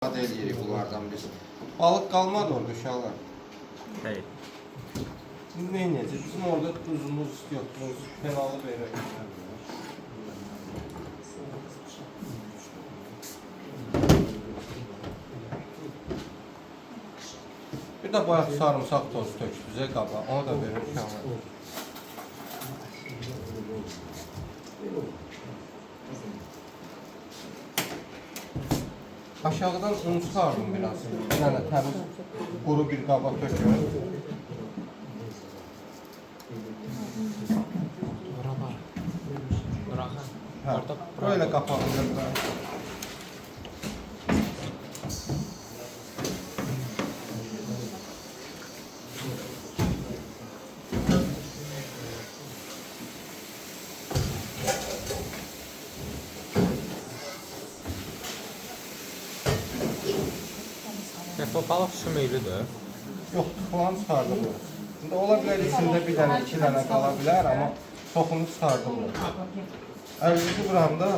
istifadə edirik bunlardan biz. Balıq qalmadı orada uşaqlar. Hayır. Şimdi ne edeceğiz? Bizim orada tuzumuz yok. Tuz penalı verelim. Bir de bayaq sarımsaq tozu tökdü bizə qaba. Onu da verin uşaqlar. Aşağıdan un çıxardım biraz. Yəni təmiz quru bir qaba tökün. Böyle kapatılır. O balıq sümüklüdür. Yox, tıxılan çıxardım. Şimdi ola bilər içində bir dənə, iki dənə qala bilər, amma çoxunu çıxardım. 50 qramda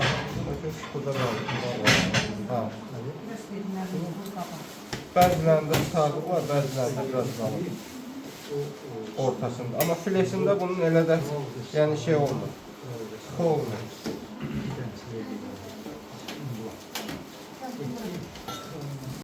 burada qaldı. Bəzilərində çıxardıblar, bəzilərində biraz qalır. Ortasında. Amma filesində bunun elə də yəni şey olmur. Sıxı olmur.